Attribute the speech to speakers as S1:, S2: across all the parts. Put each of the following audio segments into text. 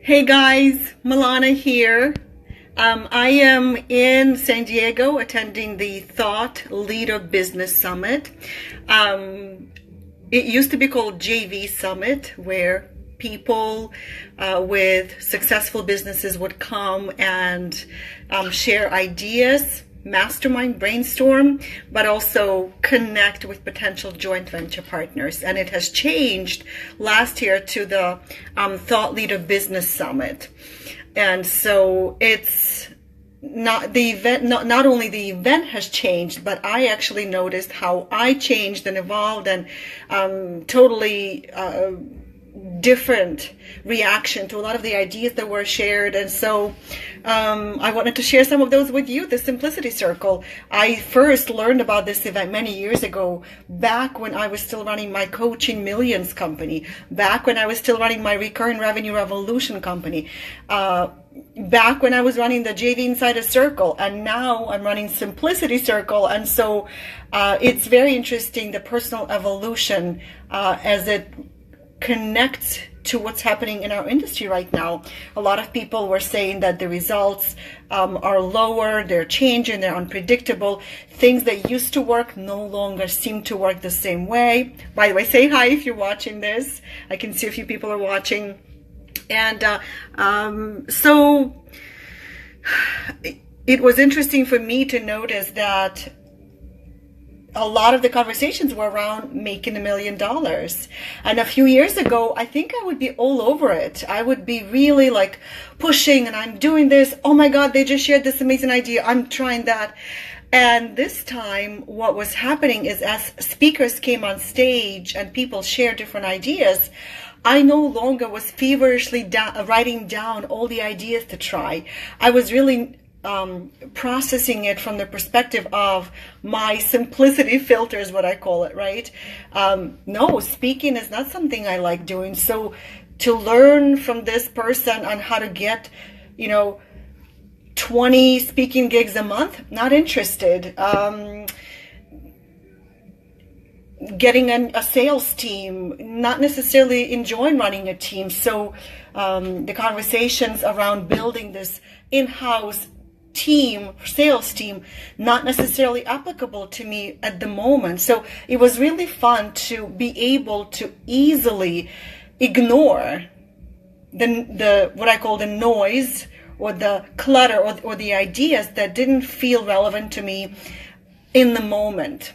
S1: Hey guys, Milana here. I am in San Diego attending the Thought Leader Business Summit. It used to be called JV Summit, where people with successful businesses would come and share ideas, mastermind, brainstorm, but also connect with potential joint venture partners. And it has changed last year to the Thought Leader Business Summit. And so it's not the event, not only the event has changed, but I actually noticed how I changed and evolved and totally different reaction to a lot of the ideas that were shared. And so I wanted to share some of those with you. The Simplicity Circle. I first learned about this event many years ago, back when I was still running my Coaching Millions company, back when I was still running my Recurring Revenue Revolution company, back when I was running the JV Insider Circle, and now I'm running Simplicity Circle. And so it's very interesting, the personal evolution as it connects to what's happening in our industry right now. A lot of people were saying that the results are lower, they're changing, they're unpredictable. Things that used to work no longer seem to work the same way. By the way, say hi if you're watching this. I can see a few people are watching. And so it was interesting for me to notice that a lot of the conversations were around making $1 million. And a few years ago, I think I would be all over it. I would be really like pushing, and I'm doing this. Oh my God, they just shared this amazing idea. I'm trying that. And this time, what was happening is, as speakers came on stage and people shared different ideas, I no longer was feverishly writing down all the ideas to try. I was really processing it from the perspective of my simplicity filter is what I call it, right? No, speaking is not something I like doing. So to learn from this person on how to get, 20 speaking gigs a month, not interested. Getting a sales team, not necessarily enjoying running a team. So the conversations around building this in-house team, sales team, not necessarily applicable to me at the moment. So it was really fun to be able to easily ignore the what I call the noise or the clutter or the ideas that didn't feel relevant to me in the moment,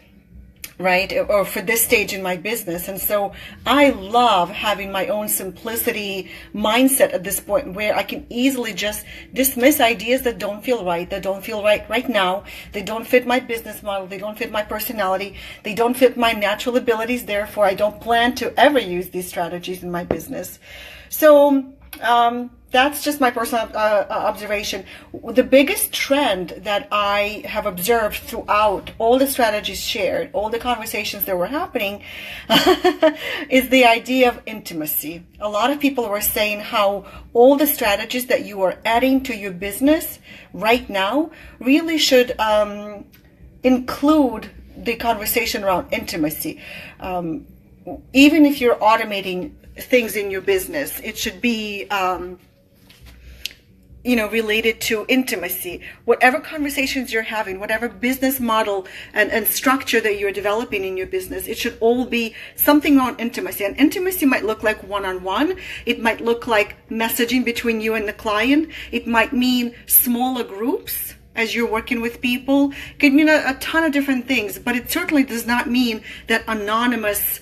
S1: right? Or for this stage in my business. And so I love having my own simplicity mindset at this point, where I can easily just dismiss ideas that don't feel right right now. They don't fit my business model. They don't fit my personality. They don't fit my natural abilities. Therefore, I don't plan to ever use these strategies in my business. So, that's just my personal observation. The biggest trend that I have observed throughout all the strategies shared, all the conversations that were happening, is the idea of intimacy. A lot of people were saying how all the strategies that you are adding to your business right now really should include the conversation around intimacy. Even if you're automating things in your business, it should be related to intimacy. Whatever conversations you're having, whatever business model and structure that you're developing in your business, it should all be something on intimacy. And intimacy might look like one-on-one. It might look like messaging between you and the client. It might mean smaller groups as you're working with people. It could mean a ton of different things, but it certainly does not mean that anonymous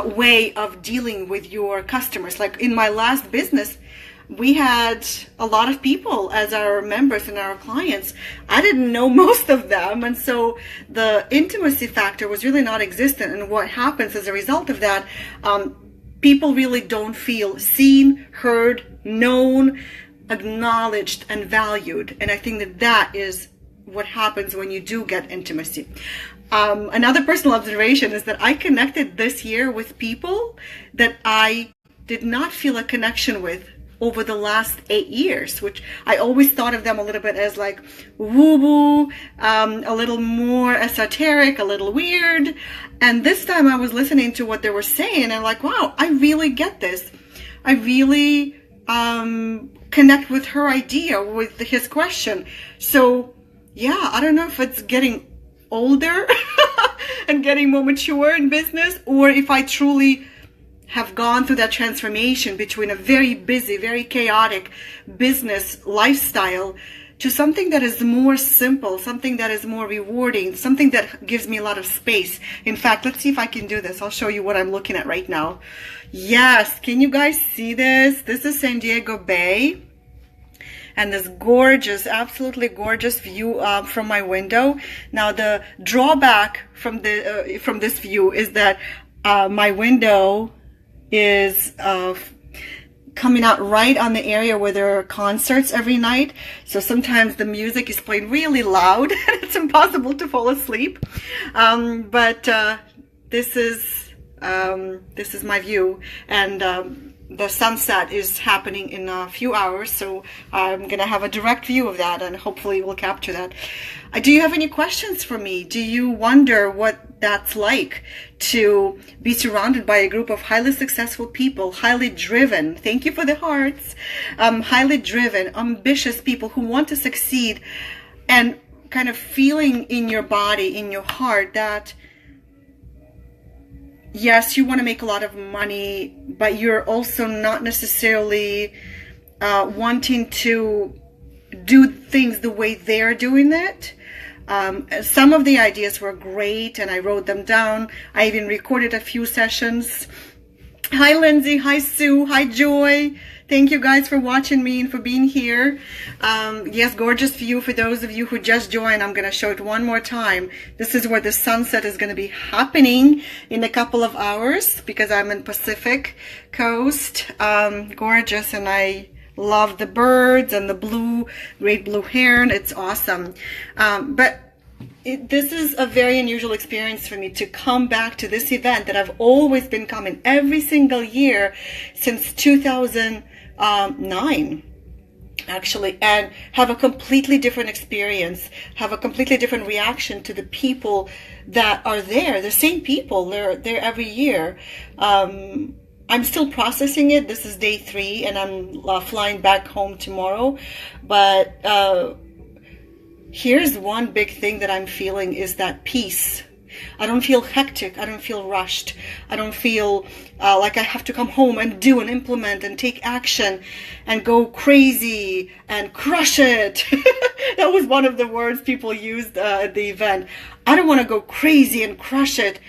S1: way of dealing with your customers. Like in my last business, we had a lot of people as our members and our clients. I didn't know most of them. And so the intimacy factor was really not existent. And what happens as a result of that, people really don't feel seen, heard, known, acknowledged, and valued. And I think that is what happens when you do get intimacy. Another personal observation is that I connected this year with people that I did not feel a connection with over the last 8 years, which I always thought of them a little bit as like woo-woo, a little more esoteric, a little weird. And this time I was listening to what they were saying and like, wow, I really get this. I really connect with her idea, with his question. So yeah, I don't know if it's getting older and getting more mature in business, or if I truly have gone through that transformation between a very busy, very chaotic business lifestyle to something that is more simple, something that is more rewarding, something that gives me a lot of space. In fact, let's see if I can do this. I'll show you what I'm looking at right now. Yes, can you guys see this? This is San Diego Bay. And this gorgeous, absolutely gorgeous view from my window. Now, the drawback from this view is that my window is coming out right on the area where there are concerts every night. So sometimes the music is playing really loud and it's impossible to fall asleep. But this is my view, and the sunset is happening in a few hours, so I'm gonna have a direct view of that, and hopefully we'll capture that. Do you have any questions for me? Do you wonder what that's like to be surrounded by a group of highly successful people, highly driven, thank you for the hearts, highly driven, ambitious people who want to succeed, and kind of feeling in your body, in your heart, that yes, you want to make a lot of money, but you're also not necessarily wanting to do things the way they're doing it. Some of the ideas were great, and I wrote them down. I even recorded a few sessions. Hi, Lindsay. Hi, Sue. Hi, Joy. Thank you guys for watching me and for being here. Yes, gorgeous view. For those of you who just joined, I'm going to show it one more time. This is where the sunset is going to be happening in a couple of hours because I'm in Pacific Coast. Gorgeous, and I love the birds and the great blue heron. It's awesome. This is a very unusual experience for me to come back to this event that I've always been coming every single year since 2009, actually, and have a completely different experience, have a completely different reaction to the people that are there. The same people, they're there every year. I'm still processing it. This is day 3, and I'm flying back home tomorrow. But here's one big thing that I'm feeling is that peace. I don't feel hectic. I don't feel rushed. I don't feel like I have to come home and do and implement and take action and go crazy and crush it. That was one of the words people used at the event. I don't want to go crazy and crush it.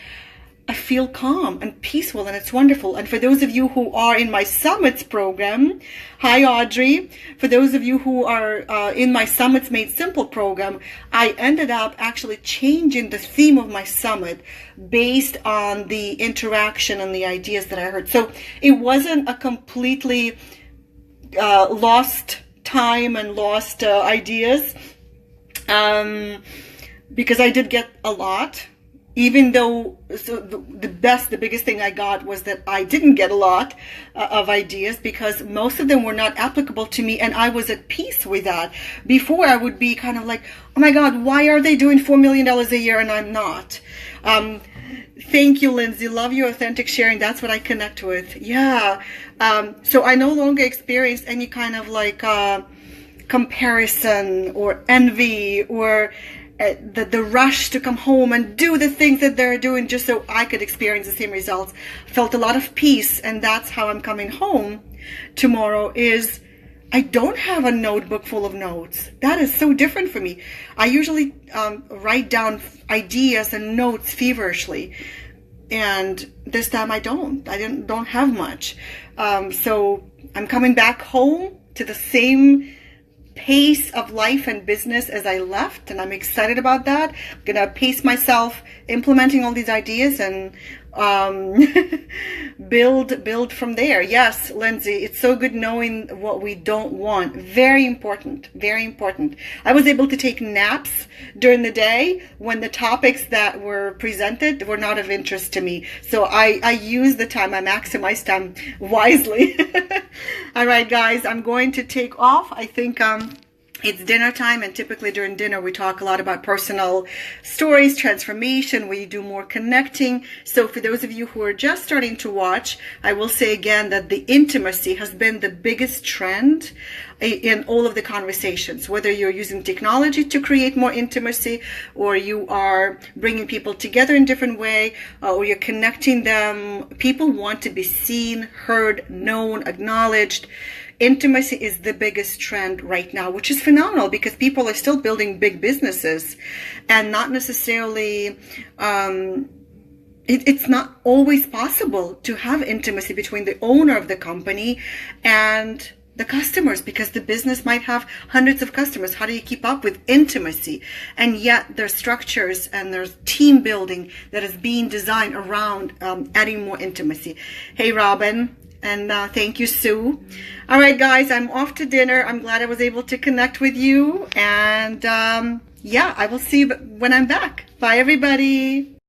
S1: I feel calm and peaceful, and it's wonderful. And for those of you who are in my Summits program, hi Audrey. For those of you who are in my Summits Made Simple program, I ended up actually changing the theme of my summit based on the interaction and the ideas that I heard. So it wasn't a completely lost time and lost ideas, because I did get a lot. Even though the biggest thing I got was that I didn't get a lot of ideas because most of them were not applicable to me, and I was at peace with that. Before, I would be kind of like, oh my God, why are they doing $4 million a year and I'm not? Thank you, Lindsay. Love your authentic sharing. That's what I connect with. Yeah. So I no longer experience any kind of like comparison or envy or the rush to come home and do the things that they're doing just so I could experience the same results. Felt a lot of peace, and that's how I'm coming home tomorrow. Is I don't have a notebook full of notes. That is so different for me. I usually write down ideas and notes feverishly, and this time I don't have much. So I'm coming back home to the same pace of life and business as I left, and I'm excited about that. I'm gonna pace myself implementing all these ideas and build from there. Yes, Lindsay, it's so good knowing what we don't want. Very important, very important. I was able to take naps during the day when the topics that were presented were not of interest to me. So I use the time, I maximize time wisely. All right, guys, I'm going to take off. I think It's dinner time, and typically during dinner we talk a lot about personal stories, transformation. We do more connecting. So for those of you who are just starting to watch, I will say again that the intimacy has been the biggest trend in all of the conversations, whether you're using technology to create more intimacy, or you are bringing people together in different way, or you're connecting them. People want to be seen, heard, known, acknowledged. Intimacy is the biggest trend right now, which is phenomenal because people are still building big businesses and not necessarily, it's not always possible to have intimacy between the owner of the company and the customers, because the business might have hundreds of customers. How do you keep up with intimacy? And yet there's structures and there's team building that is being designed around adding more intimacy. Hey, Robin. And thank you, Sue. All right, guys, I'm off to dinner. I'm glad I was able to connect with you. And yeah, I will see you when I'm back. Bye, everybody.